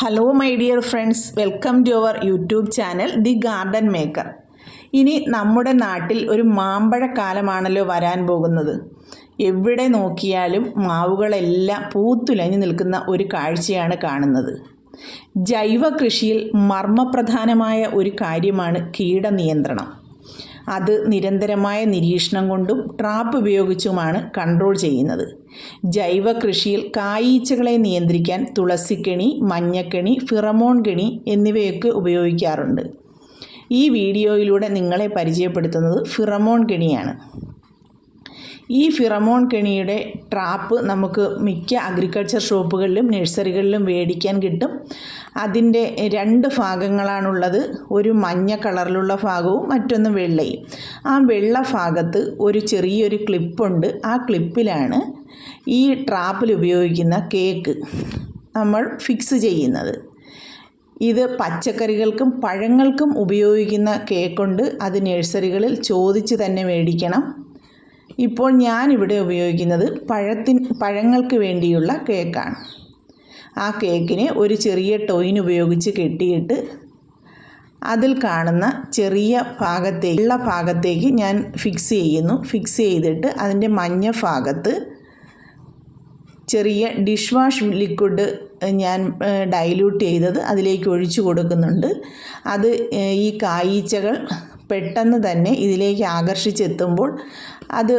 Hello my dear friends, welcome to our YouTube channel the garden maker. ഇനി നമ്മുടെ നാട്ടിൽ ഒരു മാമ്പഴക്കാലമാണല്ലോ വരാൻ പോകുന്നത്. എവിടെ നോക്കിയാലും മാവുകളെല്ലാം പൂത്തുലഞ്ഞു നിൽക്കുന്ന ഒരു കാഴ്ചയാണ് കാണുന്നത്. ജൈവ കൃഷിയിൽ മർമ്മപ്രധാനമായ ഒരു കാര്യമാണ് കീടനിയന്ത്രണം. അത് നിരന്തരമായ നിരീക്ഷണം കൊണ്ടും ട്രാപ്പ് ഉപയോഗിച്ചുമാണ് കൺട്രോൾ ചെയ്യുന്നത്. ജൈവ കൃഷിയിൽ കായീച്ചകളെ നിയന്ത്രിക്കാൻ തുളസിക്കെണി, മഞ്ഞക്കെണി, ഫിറമോൺ കെണി എന്നിവയൊക്കെ ഉപയോഗിക്കാറുണ്ട്. ഈ വീഡിയോയിലൂടെ നിങ്ങളെ പരിചയപ്പെടുത്തുന്നത് ഫിറമോൺ കെണിയാണ്. ഈ ഫിറമോൺ കെണിയുടെ ട്രാപ്പ് നമുക്ക് മിക്ക അഗ്രികൾച്ചർ ഷോപ്പുകളിലും നഴ്സറികളിലും മേടിക്കാൻ കിട്ടും. അതിൻ്റെ രണ്ട് ഭാഗങ്ങളാണുള്ളത്. ഒരു മഞ്ഞ കളറിലുള്ള ഭാഗവും മറ്റൊന്ന് വെള്ളയും. ആ വെള്ള ഭാഗത്ത് ഒരു ചെറിയൊരു ക്ലിപ്പുണ്ട്. ആ ക്ലിപ്പിലാണ് ഈ ട്രാപ്പിൽ ഉപയോഗിക്കുന്ന കേക്ക് നമ്മൾ ഫിക്സ് ചെയ്യുന്നത്. ഇത് പച്ചക്കറികൾക്കും പഴങ്ങൾക്കും ഉപയോഗിക്കുന്ന കേക്കുണ്ട്. അത് നഴ്സറികളിൽ ചോദിച്ച് തന്നെ മേടിക്കണം. ഇപ്പോൾ ഞാനിവിടെ ഉപയോഗിക്കുന്നത് പഴങ്ങൾക്ക് വേണ്ടിയുള്ള കേക്കാണ്. ആ കേക്കിനെ ഒരു ചെറിയ ടോയിൻ ഉപയോഗിച്ച് കെട്ടിയിട്ട് അതിൽ കാണുന്ന ചെറിയ വെള്ള ഭാഗത്തേക്ക് ഞാൻ ഫിക്സ് ചെയ്യുന്നു. ഫിക്സ് ചെയ്തിട്ട് അതിൻ്റെ മഞ്ഞ ഭാഗത്ത് ചെറിയ ഡിഷ് വാഷ് ലിക്വിഡ് ഞാൻ ഡൈല്യൂട്ട് ചെയ്തത് അതിലേക്ക് ഒഴിച്ചു കൊടുക്കുന്നുണ്ട്. അത് ഈ കായീച്ചകൾ പെട്ടെന്ന് തന്നെ ഇതിലേക്ക് ആകർഷിച്ചെത്തുമ്പോൾ അത്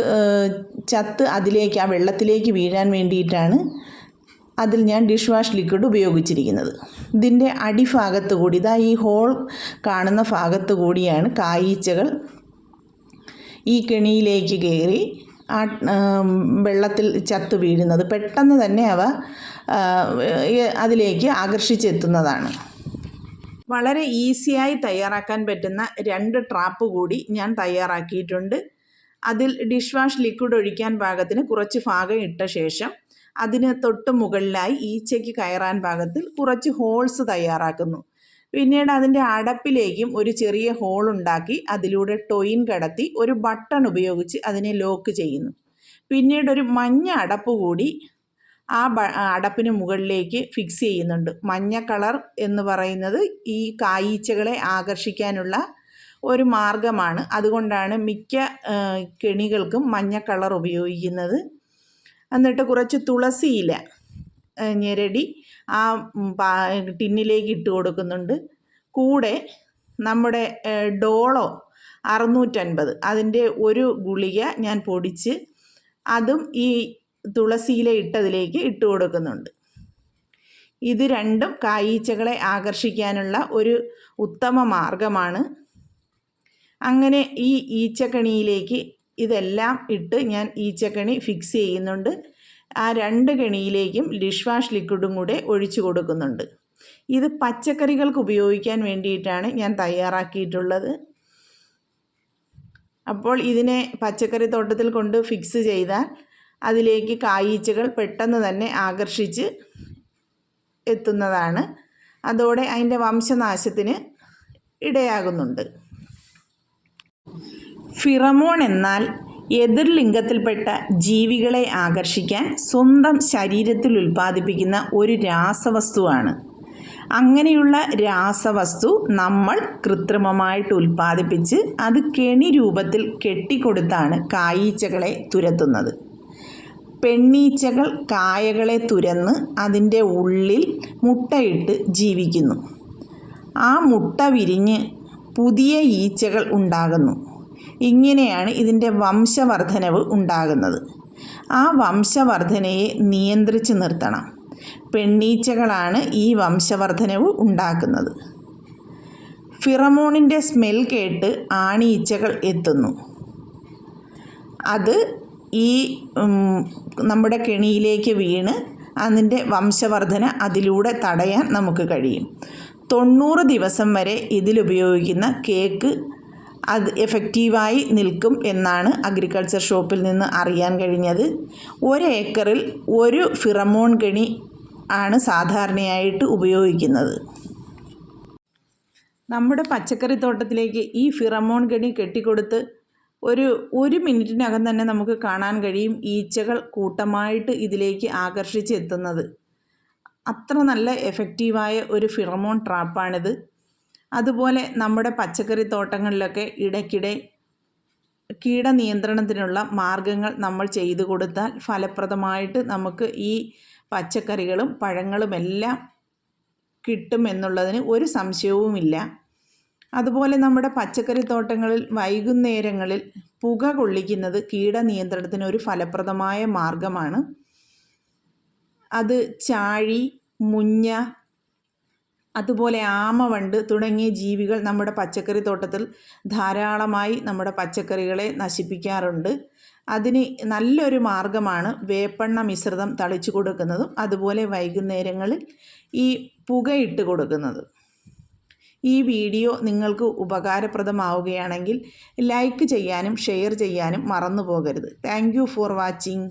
ചത്ത് അതിലേക്ക് ആ വെള്ളത്തിലേക്ക് വീഴാൻ വേണ്ടിയിട്ടാണ് അതിൽ ഞാൻ ഡിഷ് വാഷ് ലിക്വിഡ് ഉപയോഗിച്ചിരിക്കുന്നത്. ഇതിൻ്റെ അടിഭാഗത്ത് കൂടി, ഇതാ ഈ ഹോൾ കാണുന്ന ഭാഗത്ത് കൂടിയാണ് കായീച്ചകൾ ഈ കെണിയിലേക്ക് കയറി ആ വെള്ളത്തിൽ ചത്ത് വീഴുന്നത്. പെട്ടെന്ന് തന്നെ അവ അതിലേക്ക് ആകർഷിച്ചെത്തുന്നതാണ്. വളരെ ഈസിയായി തയ്യാറാക്കാൻ പറ്റുന്ന 2 ട്രാപ്പ് കൂടി ഞാൻ തയ്യാറാക്കിയിട്ടുണ്ട്. അതിൽ ഡിഷ് വാഷ് ലിക്വിഡ് ഒഴിക്കാൻ പാകത്തിന് കുറച്ച് ഭാഗം ഇട്ട ശേഷം അതിന് തൊട്ട് മുകളിലായി ഈച്ചയ്ക്ക് കയറാൻ പാകത്തിൽ കുറച്ച് ഹോൾസ് തയ്യാറാക്കുന്നു. പിന്നീട് അതിൻ്റെ അടപ്പിലേക്കും ഒരു ചെറിയ ഹോൾ ഉണ്ടാക്കി അതിലൂടെ ടോയിൻ കടത്തി ഒരു ബട്ടൺ ഉപയോഗിച്ച് അതിനെ ലോക്ക് ചെയ്യുന്നു. പിന്നീട് ഒരു മഞ്ഞ അടപ്പ് കൂടി ആ അടപ്പിന് മുകളിലേക്ക് ഫിക്സ് ചെയ്യുന്നുണ്ട്. മഞ്ഞ കളർ എന്ന് പറയുന്നത് ഈ കായീച്ചകളെ ആകർഷിക്കാനുള്ള ഒരു മാർഗമാണ്. അതുകൊണ്ടാണ് മിക്ക കെണികൾക്കും മഞ്ഞ കളർ ഉപയോഗിക്കുന്നത്. എന്നിട്ട് കുറച്ച് തുളസി ഇല ഞെരടി ആ ടിന്നിലേക്ക് ഇട്ട് കൊടുക്കുന്നുണ്ട്. കൂടെ നമ്മുടെ ഡോളോ 650 അതിൻ്റെ ഒരു ഗുളിക ഞാൻ പൊടിച്ച് അതും ഈ തുളസിയില ഇട്ടതിലേക്ക് ഇട്ട് കൊടുക്കുന്നുണ്ട്. ഇത് രണ്ടും കായീച്ചകളെ ആകർഷിക്കാനുള്ള ഒരു ഉത്തമ മാർഗമാണ്. അങ്ങനെ ഈ ഈച്ചക്കണിയിലേക്ക് ഇതെല്ലാം ഇട്ട് ഞാൻ ഈച്ചക്കണി ഫിക്സ് ചെയ്യുന്നുണ്ട്. ആ 2 കെണിയിലേക്കും ഡിഷ് വാഷ് ലിക്വിഡും കൂടെ ഒഴിച്ചു കൊടുക്കുന്നുണ്ട്. ഇത് പച്ചക്കറികൾക്ക് ഉപയോഗിക്കാൻ വേണ്ടിയിട്ടാണ് ഞാൻ തയ്യാറാക്കിയിട്ടുള്ളത്. അപ്പോൾ ഇതിനെ പച്ചക്കറി തോട്ടത്തിൽ കൊണ്ട് ഫിക്സ് ചെയ്താൽ അതിലേക്ക് കായീച്ചകൾ പെട്ടെന്ന് തന്നെ ആകർഷിച്ച് എത്തുന്നതാണ്. അതോടെ അതിൻ്റെ വംശനാശത്തിന് ഇടയാകുന്നുണ്ട്. ഫിറമോൺ എന്നാൽ എതിർ ലിംഗത്തിൽപ്പെട്ട ജീവികളെ ആകർഷിക്കാൻ സ്വന്തം ശരീരത്തിൽ ഉൽപ്പാദിപ്പിക്കുന്ന ഒരു രാസവസ്തുവാണ്. അങ്ങനെയുള്ള രാസവസ്തു നമ്മൾ കൃത്രിമമായിട്ട് ഉൽപ്പാദിപ്പിച്ച് അത് കെണി രൂപത്തിൽ കെട്ടിക്കൊടുത്താണ് കായീച്ചകളെ തുരത്തുന്നത്. പെണ്ണീച്ചകൾ കായകളെ തുരന്ന് അതിൻ്റെ ഉള്ളിൽ മുട്ടയിട്ട് ജീവിക്കുന്നു. ആ മുട്ട വിരിഞ്ഞ് പുതിയ ഈച്ചകൾ ഉണ്ടാകുന്നു. ഇങ്ങനെയാണ് ഇതിൻ്റെ വംശവർദ്ധനവ് ഉണ്ടാകുന്നത്. ആ വംശവർദ്ധനയെ നിയന്ത്രിച്ച് നിർത്തണം. പെണ്ണീച്ചകളാണ് ഈ വംശവർദ്ധനവ് ഉണ്ടാക്കുന്നത്. ഫിറമോണിൻ്റെ സ്മെൽ കേട്ട് ആണീച്ചകൾ എത്തുന്നു. അത് ഈ നമ്മുടെ കെണിയിലേക്ക് വീണ് അതിൻ്റെ വംശവർദ്ധന അതിലൂടെ തടയാൻ നമുക്ക് കഴിയും. 90 ദിവസം വരെ ഇതിലുപയോഗിക്കുന്ന കേക്ക് അത് എഫക്റ്റീവായി നിൽക്കും എന്നാണ് അഗ്രികൾച്ചർ ഷോപ്പിൽ നിന്ന് അറിയാൻ കഴിഞ്ഞത്. 1 ഏക്കറിൽ 1 ഫിറമോൺ കെണി ആണ് സാധാരണയായിട്ട് ഉപയോഗിക്കുന്നത്. നമ്മുടെ പച്ചക്കറി തോട്ടത്തിലേക്ക് ഈ ഫിറമോൺ കെണി കെട്ടിക്കൊടുത്ത് ഒരു മിനിറ്റിനകം തന്നെ നമുക്ക് കാണാൻ കഴിയും ഈച്ചകൾ കൂട്ടമായിട്ട് ഇതിലേക്ക് ആകർഷിച്ചെത്തുന്നത്. അത്ര നല്ല എഫക്റ്റീവായ ഒരു ഫിറമോൺ ട്രാപ്പാണിത്. അതുപോലെ നമ്മുടെ പച്ചക്കറി തോട്ടങ്ങളിലൊക്കെ ഇടയ്ക്കിടെ കീടനിയന്ത്രണത്തിനുള്ള മാർഗങ്ങൾ നമ്മൾ ചെയ്തു കൊടുത്താൽ ഫലപ്രദമായിട്ട് നമുക്ക് ഈ പച്ചക്കറികളും പഴങ്ങളുമെല്ലാം കിട്ടുമെന്നുള്ളതിന് ഒരു സംശയവുമില്ല. അതുപോലെ നമ്മുടെ പച്ചക്കറി തോട്ടങ്ങളിൽ വൈകുന്നേരങ്ങളിൽ പുക കൊള്ളിക്കുന്നത് കീടനിയന്ത്രണത്തിന് ഒരു ഫലപ്രദമായ മാർഗമാണ്. അത് ചാഴി, മുഞ്ഞ, അതുപോലെ ആമവണ്ട് തുടങ്ങിയ ജീവികൾ നമ്മുടെ പച്ചക്കറി തോട്ടത്തിൽ ധാരാളമായി നമ്മുടെ പച്ചക്കറികളെ നശിപ്പിക്കാറുണ്ട്. അതിന് നല്ലൊരു മാർഗമാണ് വേപ്പെണ്ണ മിശ്രിതം തളിച്ചു കൊടുക്കുന്നതും അതുപോലെ വൈകുന്നേരങ്ങളിൽ ഈ പുകയിട്ട് കൊടുക്കുന്നത്. ഈ വീഡിയോ നിങ്ങൾക്ക് ഉപകാരപ്രദമാവുകയാണെങ്കിൽ ലൈക്ക് ചെയ്യാനും ഷെയർ ചെയ്യാനും മറന്നു പോകരുത്. Thank you for watching.